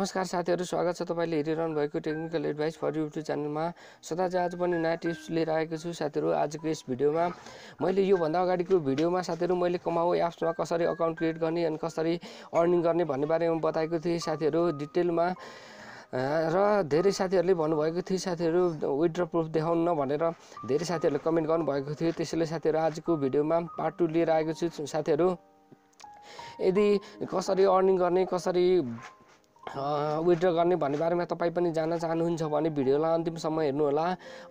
नमस्कार साथीहरु, स्वागत छ तपाईले हेरिरहनु भएको टेक्निकल एडभाइस फर युट्युब च्यानलमा। सदा आज पनि नयाँ टिप्स लिएर आएको छु साथीहरु। आजको यस भिडियोमा मैले यो भन्दा अगाडिको भिडियोमा साथीहरु मैले कमाउ एप्समा कसरी अकाउन्ट क्रिएट गर्ने अनि कसरी अर्निङ गर्ने भन्ने बारेमा बताएको थिएँ साथीहरु डिटेलमा। र धेरै साथीहरुले भन्नुभएको थियो साथीहरु विथड्र प्रुफ देखाउन भनेर धेरै साथीहरुले कमेन्ट गर्नुभएको थियो। त्यसैले साथीहरु आजको भिडियोमा पार्ट 2 लिएर आएको छु साथीहरु। यदि कसरी अर्निङ गर्ने कसरी विथड्र गर्ने भन्ने बारेमा तपाई पनि जान्न चाहनुहुन्छ भने भिडियोलाई अन्तिमसम्म हेर्नु होला।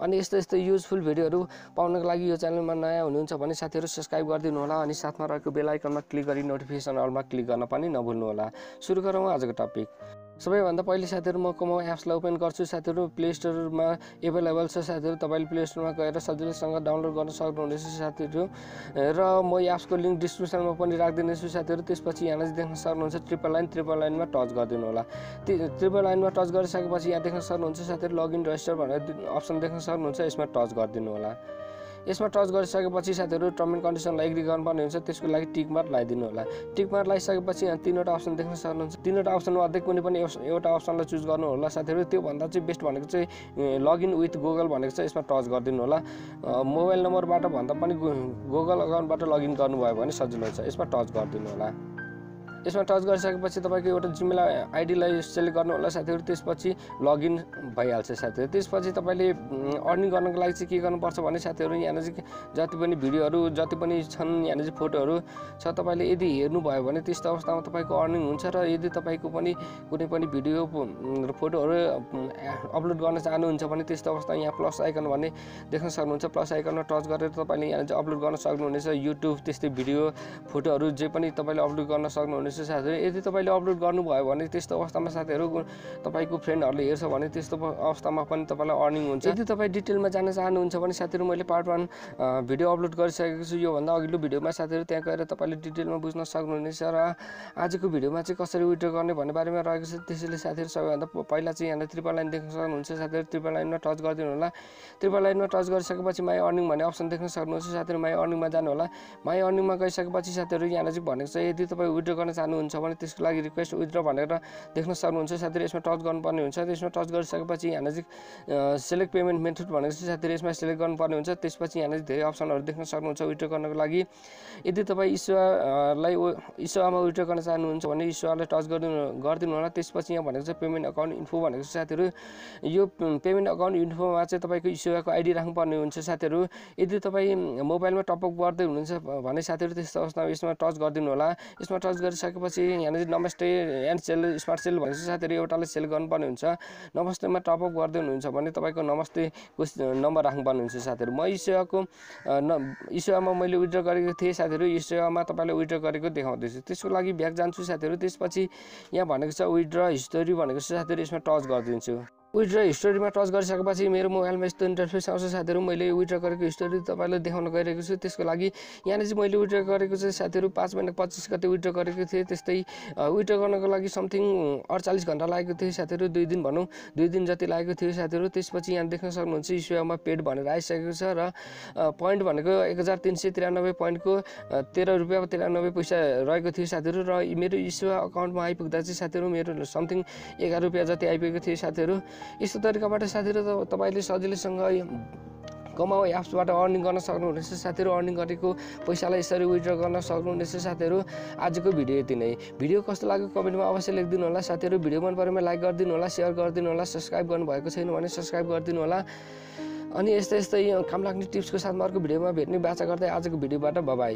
अनि यस्तो युजफुल भिडियोहरु पाउनको लागि यो च्यानलमा नयाँ हुनुहुन्छ भने साथीहरु सब्स्क्राइब गरिदिनु होला अनि साथमा रहेको बेल आइकनमा क्लिक गरी नोटिफिकेसन अलमा क्लिक गर्न पनि नभुल्नु होला। सुरु गरौँ आजको टपिक। सबैभन्दा पहिले साथीहरु म कमाउ एप्सलाई ओपन गर्छु साथीहरु। प्ले स्टोरमा अवेलेबल छ साथीहरु। तपाईले प्ले स्टोरमा गएर सजिलैसँग डाउनलोड गर्न सक्नुहुनेछ साथीहरु। र म एप्सको लिंक डिस्क्रिप्सनमा पनि राख्दिनेछु साथीहरु। त्यसपछि यहाँ देख्न सक्नुहुन्छ ट्रिपल लाइनमा टच गरिदिनु होला। ट्रिपल लाइनमा टच गरिसकेपछि यहाँ देख्न सक्नुहुन्छ साथीहरु लगइन रजिस्टर भनेर अप्सन देख्न सक्नुहुन्छ। यसमा टच गरिदिनु होला। यसमा टच गरिसकेपछि साथीहरु टर्म एन्ड कन्डिसनलाई एग्री गर्नुपर्ने हुन्छ। त्यसको लागि टिक मार्क लगाइदिनु होला। टिक मार्क लगाइसकेपछि यहाँ तीनवटा अप्सन देख्न सक्नुहुन्छ। तीनवटा अप्सन मध्ये कुनै पनि एउटा अप्सनलाई चुज गर्नु होला साथीहरु। त्यो भन्दा चाहिँ बेस्ट भनेको चाहिँ लगइन विथ गुगल भनेको चाहिँ यसमा टच गरिदिनु होला। मोबाइल नम्बरबाट भन्दा पनि गुगल अकाउन्टबाट लगइन गर्नुभयो भने सजिलो हुन्छ। यसमा टच गरिदिनु होला। यसमा टच गरिसकेपछि तपाईको एउटा जीमेल आइडीलाई सेलेक्ट गर्नु होला साथीहरु। त्यसपछि लगइन भइहाल्छ साथीहरु। त्यसपछि तपाईले अर्निङ गर्नको लागि चाहिँ के गर्नुपर्छ भने साथीहरु यहाँ चाहिँ जति पनि भिडियोहरु जति पनि छन् यहाँ चाहिँ फोटोहरु छ तपाईले यदि हेर्नु भयो भने त्यस्तो अवस्थामा तपाईको अर्निङ हुन्छ। र यदि तपाईको पनि कुनै पनि भिडियो र फोटोहरु अपलोड गर्न चाहनुहुन्छ भने त्यस्तो अवस्थामा यहाँ प्लस आइकन भन्ने देख्न सक्नुहुन्छ। प्लस आइकनमा टच गरेर तपाईले यहाँ चाहिँ अपलोड गर्न सक्नुहुनेछ। युट्युब त्यस्तै भिडियो फोटोहरु जे पनि तपाईले अपलोड गर्न सक्नुहुनेछ साथीहरु। यदि तपाईले अपलोड गर्नुभयो भने त्यस्तो अवस्थामा साथीहरु तपाईको फ्रेन्डहरुले हेर्छ भने त्यस्तो अवस्थामा पनि तपाईलाई अर्निङ हुन्छ। यदि तपाई डिटेलमा जान्न चाहनुहुन्छ भने साथीहरु मैले पार्ट 1 भिडियो अपलोड गरिसकेको छु। यो भन्दा अघिल्लो भिडियोमा साथीहरु त्यहाँ गएर तपाईले डिटेलमा बुझ्न सक्नुहुनेछ। र आजको भिडियोमा चाहिँ कसरी विथड्र गर्ने भन्ने बारेमा रहेको छ। त्यसैले साथीहरु सबैभन्दा पहिला चाहिँ यहाँ ट्रिपल लाइन देख्न सक्नुहुन्छ साथीहरु। ट्रिपल लाइनमा टच गरिदिनु होला। ट्रिपल लाइनमा टच गरिसकेपछि माई अर्निङ भन्ने अप्सन देख्न सक्नुहुन्छ साथीहरु। माई अर्निङमा जानु होला। माई अर्निङमा गइसकेपछि साथीहरु यहाँ चाहिँ भनेको छ यदि तपाई विथड्र गर्न चाहनुहुन्छ भने त्यसको लागि रिक्वेस्ट विथड्र भनेर देख्न सक्नुहुन्छ साथीहरु। यसमा टच गर्नुपर्ने हुन्छ। त्यसमा टच गरिसकेपछि यहाँ चाहिँ सेलेक्ट पेमेन्ट मेथड भनेको छ साथीहरु। यसमा सेलेक्ट गर्नुपर्ने हुन्छ। त्यसपछि यहाँ धेरै अप्सनहरु देख्न सक्नुहुन्छ विथड्र गर्नको लागि। यदि तपाई eSewaमा विथड्र गर्न चाहनुहुन्छ भने eSewaलाई टच गरिदिनु होला। त्यसपछि यहाँ भनेको छ पेमेन्ट अकाउन्ट इन्फो भनेको छ साथीहरु। यो पेमेन्ट अकाउन्ट इन्फोमा चाहिँ तपाईको eSewaको आइडी राख्नुपर्ने हुन्छ साथीहरु। यदि तपाई मोबाइलमा टपअप गर्दै हुनुहुन्छ भने साथीहरु त्यस्तो अवस्थामा यसमा टच गरिदिनु होला। यसमा टच गरिसकेपछि यहाँ चाहिँ नमस्ते एन्ड सेल स्मार्ट सेल भनेको छ साथीहरु। एउटाले सेल गर्नुपर्ने हुन्छ। नमस्तेमा टपअप गर्दै हुनुहुन्छ भने तपाईको नमस्तेको नम्बर राख्नुपर्ने हुन्छ साथीहरु। म eSewaमा मैले विथड्र गरेको थिएँ साथीहरु। eSewaमा तपाईलाई विथड्र गरेको देखाउँदै छु। त्यसको लागि ब्याक जान्छु साथीहरु। त्यसपछि यहाँ भनेको छ विथड्र हिस्टोरी भनेको छ साथीहरु। यसमा टच गरिदिन्छु। विथड्र हिस्टोरीमा टच गरिसकेपछि मेरो मोबाइलमा यस्तो इन्टरफेस आउँछ साथीहरु। मैले विथड्र गरेको हिस्टोरी तपाईलाई देखाउन गइरहेको छु। त्यसको लागि यहाँ चाहिँ मैले विथड्र गरेको चाहिँ साथीहरु 5 महिना 25 गते विथड्र गरेको थिएँ। त्यस्तै विथड्र गर्नको लागि समथिङ 48 घण्टा लागेको थियो साथीहरु। 2 दिन भनौं 2 दिन जति लागेको थियो साथीहरु। त्यसपछि यहाँ देख्न सक्नुहुन्छ eSewaमा पेड भनेर आइसकेको छ। र पोइन्ट भनेको 1393 पोइन्टको 13 रुपैयाँ 93 पैसा रहेको थियो साथीहरु। र मेरो eSewa अकाउन्टमा आइपुग्दा चाहिँ साथीहरु मेरो समथिङ 11 रुपैयाँ जति आइपुगेको थियो साथीहरु। यस्तो तरिकाबाट साथीहरु तपाईले सजिलैसँग कमाउ एप्सबाट अर्निङ गर्न सक्नुहुनेछ साथीहरु। अर्निङ गरेको पैसालाई यसरी विथड्र गर्न सक्नुहुनेछ साथीहरु। आजको भिडियो यति नै। भिडियो कस्तो लाग्यो कमेन्टमा अवश्य लेखिदिनु होला साथीहरु। भिडियो मन परेमा लाइक गरिदिनु होला, शेयर गरिदिनु होला। सब्स्क्राइब गर्नुभएको छैन भने सब्स्क्राइब गरिदिनु होला। अनि यस्तै काम लाग्ने टिप्सको साथमा अर्को भिडियोमा भेट्ने बाचा गर्दै आजको भिडियोबाट बाइ बाइ।